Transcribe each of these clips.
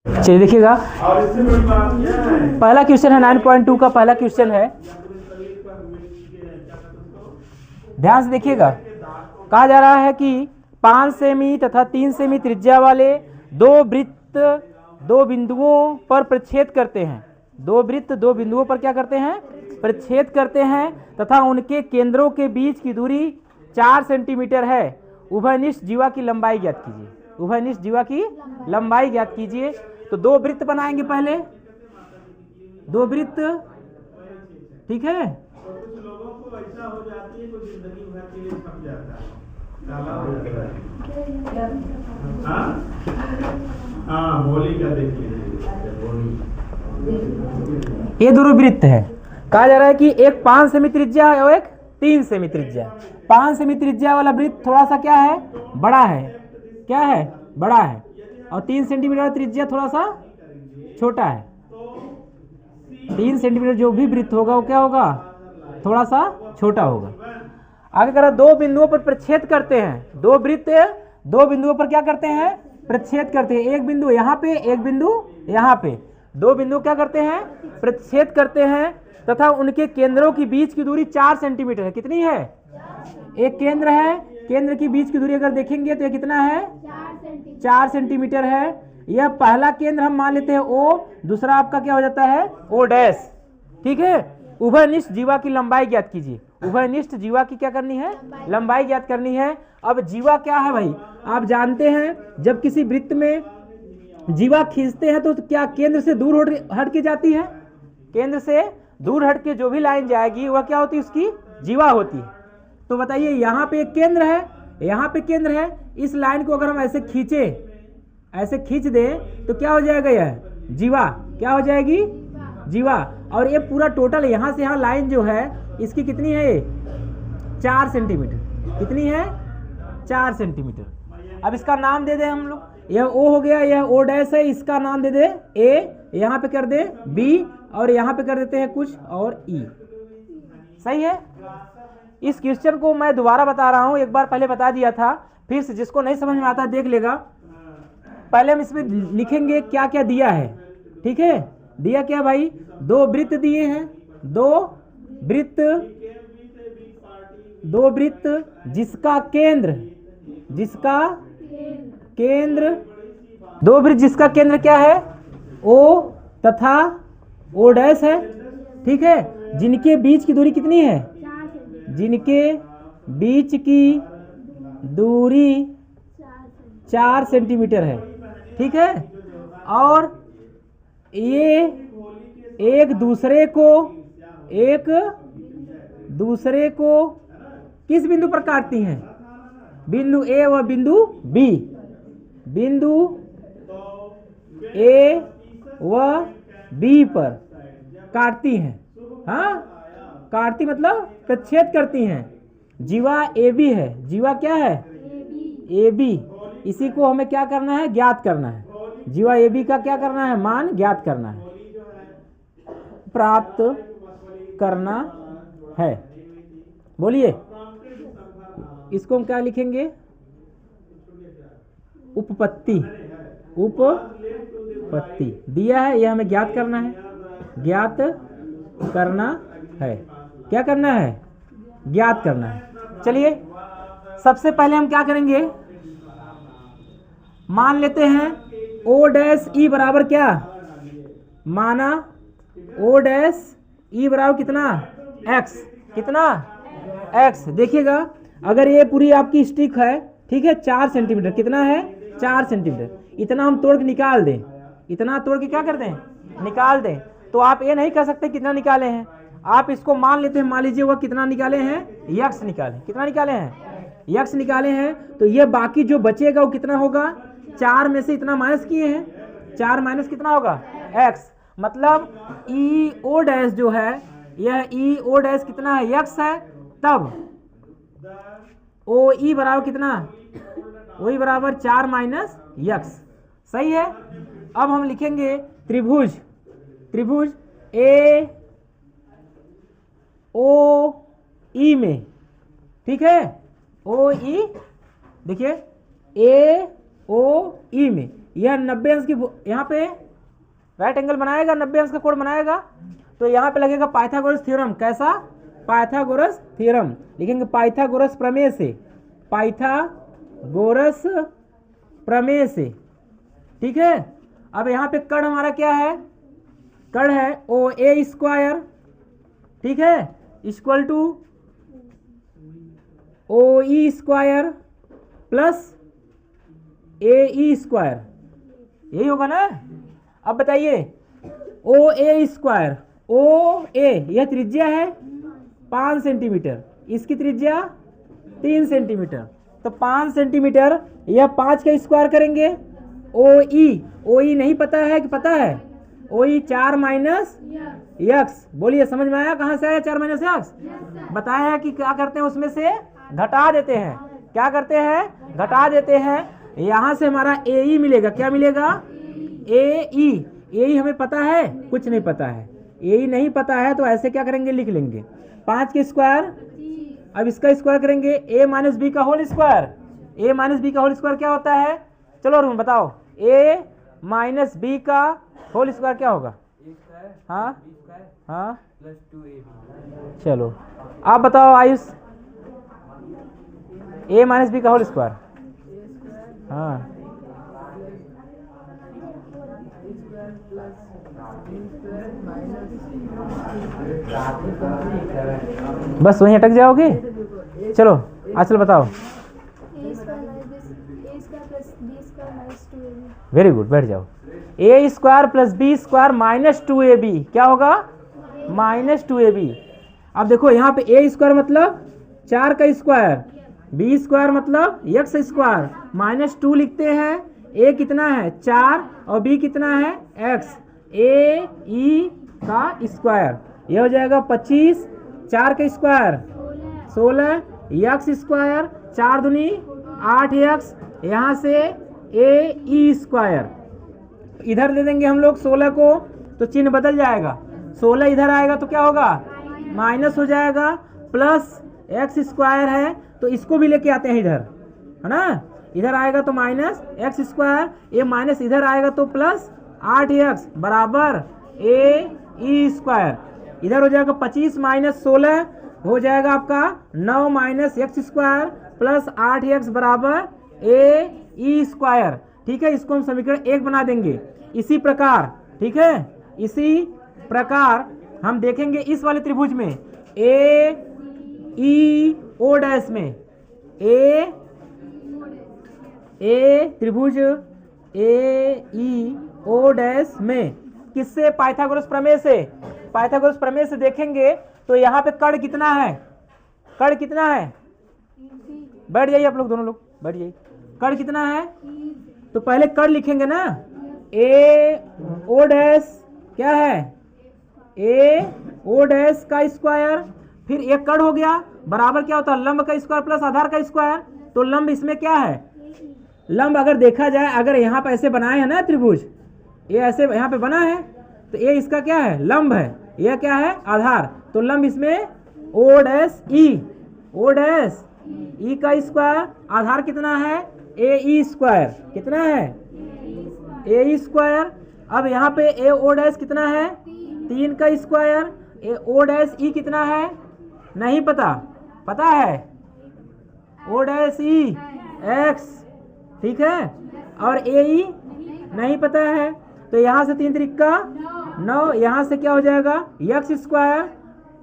चलिए देखिएगा, पहला क्वेश्चन है 9.2 का पहला क्वेश्चन है, ध्यान से देखिएगा। कहा जा रहा है कि 5 सेमी तथा 3 सेमी त्रिज्या वाले दो वृत्त दो बिंदुओं पर प्रच्छेद करते हैं। दो वृत्त दो बिंदुओं पर क्या करते हैं? प्रच्छेद करते हैं तथा उनके केंद्रों के बीच की दूरी 4 सेंटीमीटर है। उभयनिष्ठ जीवा की लंबाई ज्ञात कीजिए। उभयनिष्ठ जीवा की लंबाई ज्ञात कीजिए। तो दो वृत्त बनाएंगे पहले, दो वृत्त, ठीक है। कुछ लोगों को ऐसा हो जाती है, कुछ जिंदगी भर के लिए थक जाता है, काला हो जाता है। हाँ, होली का देख लीजिए, ये दोनों वृत्त है। कहा जा रहा है कि एक 5 सेमी त्रिज्या है और एक 3 सेमी त्रिज्या। 5 सेमी त्रिज्या वाला वृत्त थोड़ा सा क्या है? बड़ा है। क्या है? बड़ा है। और 3 सेंटीमीटर त्रिज्या थोड़ा सा छोटा है। 3 सेंटीमीटर जो भी वृत्त होगा वो क्या होगा? थोड़ा सा छोटा होगा। आगे करा, दो बिंदुओं पर प्रच्छेद करते हैं। दो वृत्त दो बिंदुओं पर क्या करते हैं? प्रच्छेद करते हैं। एक बिंदु यहाँ पे, एक बिंदु यहाँ पे। दो बिंदु क्या करते हैं? प्रच्छेद करते हैं तथा उनके केंद्रों की बीच की दूरी 4 सेंटीमीटर है। कितनी है? एक केंद्र है, केंद्र की बीच की दूरी अगर देखेंगे तो ये कितना है? 4 सेंटीमीटर है। यह पहला केंद्र हम मान लेते हैं O, दूसरा आपका क्या हो जाता है? O डैश, ठीक है। उभयनिष्ठ जीवा की लंबाई ज्ञात कीजिए। उभयनिष्ठ जीवा की क्या करनी है? लंबाई ज्ञात करनी है। अब जीवा क्या है भाई? आप जानते हैं जब किसी वृत्त में जीवा खींचते हैं तो क्या केंद्र से दूर हट के जाती है? केंद्र से दूर हट के जो भी लाइन जाएगी वह क्या होती है? उसकी जीवा होती है। तो बताइए, यहाँ पे एक केंद्र है, यहाँ पे केंद्र है। इस लाइन को अगर हम ऐसे खींचे, ऐसे खींच दें तो क्या हो जाएगा? यह जीवा क्या हो जाएगी? जीवा। और ये पूरा टोटल यहाँ से यहाँ लाइन जो है इसकी कितनी है? ये 4 सेंटीमीटर। कितनी है? 4 सेंटीमीटर। अब इसका नाम दे दें हम लोग। यह O हो गया, यह O डैश है, इसका नाम दे दे A, यहाँ पे कर दे B, और यहाँ पे कर देते हैं कुछ और E। सही है। इस क्वेश्चन को मैं दोबारा बता रहा हूँ, एक बार पहले बता दिया था, फिर से जिसको नहीं समझ में आता देख लेगा। पहले हम इसमें लिखेंगे क्या क्या दिया है, ठीक है। दिया क्या भाई? दो वृत्त दिए हैं, दो वृत्त जिसका केंद्र दो वृत्त जिसका केंद्र क्या है? O तथा O डैश है, ठीक है। जिनके बीच की दूरी कितनी है? जिनके बीच की दूरी 4 सेंटीमीटर है, ठीक है। और ये एक दूसरे को किस बिंदु पर काटती हैं? बिंदु A व बिंदु B। बिंदु A व B पर काटती हैं। हाँ, काटती मतलब प्रच्छेद करती हैं। जीवा AB है। जीवा क्या है? AB। इसी को हमें क्या करना है? ज्ञात करना है। जीवा AB का क्या करना है? मान ज्ञात करना है, प्राप्त करना है। बोलिए, इसको हम क्या लिखेंगे? उपपत्ति। उपपत्ति दिया है, यह हमें ज्ञात करना है। ज्ञात करना है। क्या करना है? ज्ञात करना है। चलिए, सबसे पहले हम क्या करेंगे? मान लेते हैं O डैश E बराबर क्या? माना O डैश E बराबर कितना? X। कितना? X। देखिएगा, अगर ये पूरी आपकी स्टिक है, ठीक है, 4 सेंटीमीटर। कितना है? 4 सेंटीमीटर। इतना हम तोड़ के निकाल दें, इतना तोड़ के क्या कर दें? निकाल दें। तो आप ये नहीं कह सकते कितना निकाले हैं। आप इसको मान लेते हैं, मान लीजिए वह कितना निकाले हैं? X निकाले। कितना निकाले हैं? X निकाले हैं। तो ये बाकी जो बचेगा वो कितना होगा? 4 में से इतना माइनस किए हैं, 4 माइनस कितना होगा? X। मतलब EO डैश जो है, यह EO डैश कितना है? X है। तब OE बराबर कितना? OE बराबर 4 माइनस X। सही है। अब हम लिखेंगे त्रिभुज AOE में, ठीक है। OE देखिए AOE में यह 90 अंश की यहाँ पे राइट एंगल बनाएगा, 90 अंश का कोण बनाएगा, तो यहाँ पे लगेगा पाइथागोरस थ्योरम। कैसा? Pythagoras theorem. लिखेंगे पाइथागोरस प्रमेय से, पाइथागोरस प्रमेय से। ठीक है। अब यहाँ पे कर्ण हमारा क्या है? कर्ण है ओ ए स्क्वायर, ठीक है, equal two O E square plus ए ई स्क्वायर, यही होगा ना। अब बताइए ओ ए स्क्वायर, ओ ए यह त्रिज्या है 5 सेंटीमीटर, इसकी त्रिज्या 3 सेंटीमीटर, तो 5 सेंटीमीटर, यह 5 का स्क्वायर करेंगे। ओ ई नहीं पता है कि पता है? ओ ई 4 माइनस यक्स। बोलिए समझ में आया कहाँ से आया 4 माइनस यक्स? बताया है कि क्या करते हैं, उसमें से घटा देते हैं। क्या करते हैं? घटा देते हैं। यहाँ से हमारा ए ई मिलेगा। क्या मिलेगा? ए ई हमें पता है? कुछ नहीं पता है। ए ई नहीं पता है तो ऐसे क्या करेंगे? लिख लेंगे 5 के स्क्वायर, अब इसका स्क्वायर करेंगे ए माइनस बी का होल स्क्वायर। ए माइनस बी का होल स्क्वायर क्या होता है? चलो रूम बताओ, ए माइनस बी का होल स्क्वायर क्या होगा? हाँ हाँ, चलो आप बताओ आयुष, ए माइनस बी का होल स्क्वायर। हाँ, बस वहीं अटक जाओगे। चलो आचल बताओ। वेरी गुड, बैठ जाओ। A square plus B square minus 2ab क्या होगा? Minus 2ab। अब देखो यहाँ पे ए स्क्वायर मतलब 4 का स्क्वायर, बी स्क्वायर मतलब एक्स स्क्वायर, माइनस 2 लिखते हैं। ए कितना है? 4 और बी कितना है? एक्स। ए ई का स्क्वायर यह हो जाएगा 25, 4 का स्क्वायर 16, एक्स स्क्वायर 4 दूनी 8 एक्स, यहाँ से ए ई स्क्वायर इधर दे देंगे हम लोग 16 को, तो चिन्ह बदल जाएगा। 16 इधर आएगा तो क्या होगा? माइनस हो जाएगा, प्लस एक्स स्क्वायर है तो इसको भी लेके आते हैं इधर, है ना। इधर आएगा तो माइनस एक्स स्क्वायर, ये माइनस इधर आएगा तो प्लस 8x बराबर ए ई स्क्वायर। इधर हो जाएगा 25 माइनस 16 हो जाएगा आपका 9 minus x square plus 8x बराबर ए ई स्क्वायर। ठीक है, इसको हम समीकरण 1 बना देंगे। इसी प्रकार, ठीक है, इसी प्रकार हम देखेंगे इस वाले त्रिभुज में ए ई ओ डैश में, ए त्रिभुज ए ई ओ डैश में किससे? पाइथागोरस प्रमेय से। पाइथागोरस प्रमेय से देखेंगे तो यहाँ पे कर्ण कितना है? कर्ण कितना है? बैठ जाइए आप लोग, दोनों लोग बैठ जाइए। कर्ण कितना है? तो पहले कर्ण लिखेंगे ना, ए ओ डैश क्या है? ए ओ डैश का स्क्वायर, फिर एक कर्ण हो गया बराबर क्या होता है? लंब का स्क्वायर प्लस आधार का स्क्वायर। तो लंब इसमें क्या है? लंब अगर देखा जाए, अगर यहाँ पे ऐसे बनाए हैं ना त्रिभुज, ये ऐसे यहाँ पे बना है तो ये इसका क्या है? लंब है। यह क्या है? आधार। तो लंब इसमें ओ डैश ई, ओ डैश ई का स्क्वायर, आधार कितना है? ए ई स्क्वायर। कितना है? ए ई स्क्वायर। अब यहाँ पे ए ओ डैश कितना है? 3 का स्क्वायर। ए ओ डैश ई कितना है? नहीं पता, पता है? ओ डैश ई एक्स, ठीक है, और ए ई नहीं पता है। तो यहाँ से 3 त्रिका 9, यहाँ से क्या हो जाएगा? एक्स स्क्वायर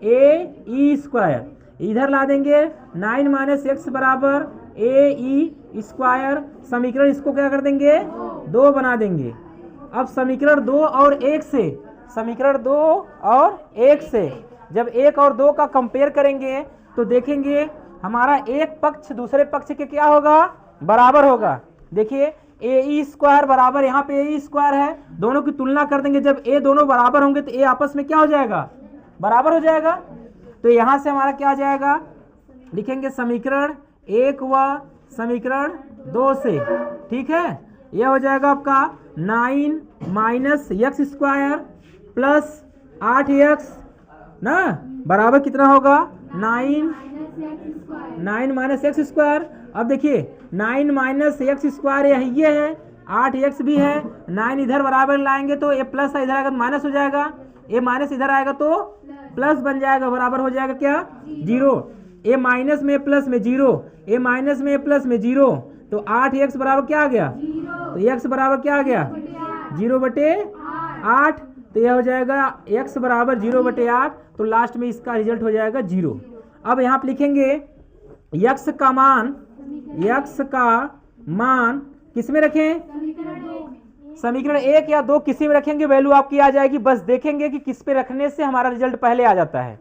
ए ई स्क्वायर, इधर ला देंगे 9 माइनस एक्स बराबर ए ई स्क्वायर। समीकरण इसको क्या कर देंगे? 2 बना देंगे। अब समीकरण 2 और 1 से, समीकरण 2 और 1 से जब 1 और 2 का कंपेयर करेंगे तो देखेंगे हमारा एक पक्ष दूसरे पक्ष के क्या होगा? बराबर होगा। देखिए ए ई स्क्वायर बराबर, यहाँ पे ए ई स्क्वायर है, दोनों की तुलना कर देंगे। जब ए दोनों बराबर होंगे तो ए आपस में क्या हो जाएगा? बराबर हो जाएगा। तो यहाँ से हमारा क्या आ जाएगा? लिखेंगे समीकरण 1 व समीकरण 2 से, ठीक है। यह हो जाएगा आपका 9 minus x square plus 8x ना बराबर कितना होगा? 9 माइनस एक्स स्क्वायर। अब देखिए 9 माइनस एक्स स्क्वायर ये है, 8x भी है, 9 इधर बराबर लाएंगे तो ए प्लस इधर आएगा तो माइनस हो जाएगा, ए माइनस इधर आएगा तो प्लस बन जाएगा, बराबर हो जाएगा क्या 0। ए माइनस में प्लस में 0, ए माइनस में प्लस में 0, तो 8x बराबर क्या आ गया, तो x बराबर क्या आ गया 0/8, तो यह हो जाएगा x बराबर 0/8, तो लास्ट में इसका रिजल्ट हो जाएगा 0। अब यहाँ पे लिखेंगे x का मान किस में रखें, समीकरण 1 या 2 किसी में रखेंगे, वैल्यू आपकी आ जाएगी। बस देखेंगे कि किस पे रखने से हमारा रिजल्ट पहले आ जाता है।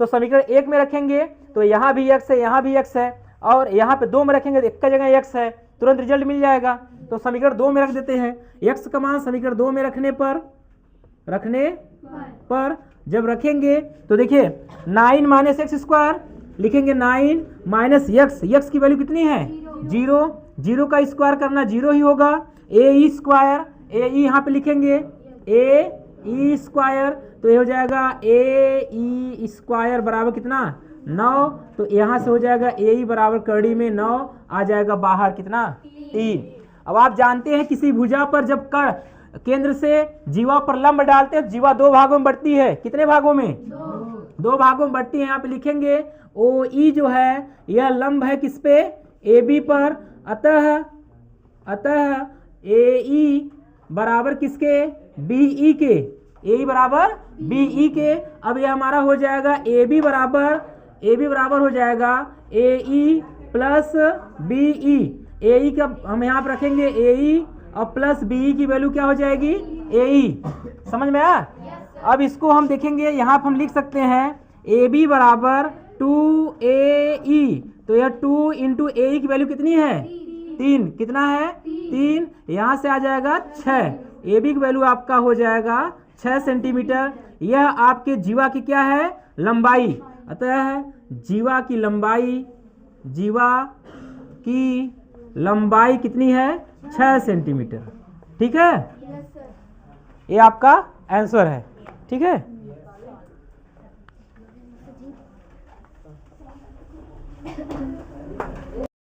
तो समीकरण 1 में रखेंगे तो यहाँ भी x है, यहाँ भी x है, और यहाँ पे 2 में रखेंगे तो 1 का जगह x है, तुरंत रिजल्ट मिल जाएगा। तो समीकरण 2 में रख देते हैं, x का मान समीकरण 2 में रखने पर जब रखेंगे तो देखिए 9 माइनस एक्स स्क्वायर लिखेंगे, 9 माइनस x की वैल्यू कितनी है 0, 0 का स्क्वायर करना 0 ही होगा, ए ई स्क्वायर, ए ई यहाँ पे लिखेंगे ए ई स्क्वायर, तो ये हो जाएगा ए ई स्क्वायर बराबर कितना 9, तो यहाँ से हो जाएगा ए ई बराबर कड़ी में 9 आ जाएगा बाहर कितना 3। अब आप जानते हैं किसी भुजा पर जब केंद्र से जीवा पर लंब डालते हैं, जीवा 2 भागों में बढ़ती है, कितने भागों में 2 भागों में बढ़ती है। यहाँ पे लिखेंगे ओ ई जो है यह लंब है किस पे ए बी पर, अतः ए ई बराबर किसके बी ई के, ए ई बराबर बी ई के। अब यह हमारा हो जाएगा ए बी बराबर हो जाएगा ए ई प्लस बी ई, ए ई का हम यहाँ पर रखेंगे ए ई और प्लस बी ई की वैल्यू क्या हो जाएगी ए ई, समझ में आया। अब इसको हम देखेंगे, यहाँ पर हम लिख सकते हैं ए बी बराबर 2AE, तो यह 2 इंटू ए की वैल्यू कितनी है 3, कितना है 3, यहाँ से आ जाएगा 6, ए बी की वैल्यू आपका हो जाएगा 6 सेंटीमीटर। यह आपके जीवा की क्या है लंबाई, अतः जीवा की लंबाई कितनी है 6 सेंटीमीटर। ठीक है, ये आपका आंसर है। ठीक है।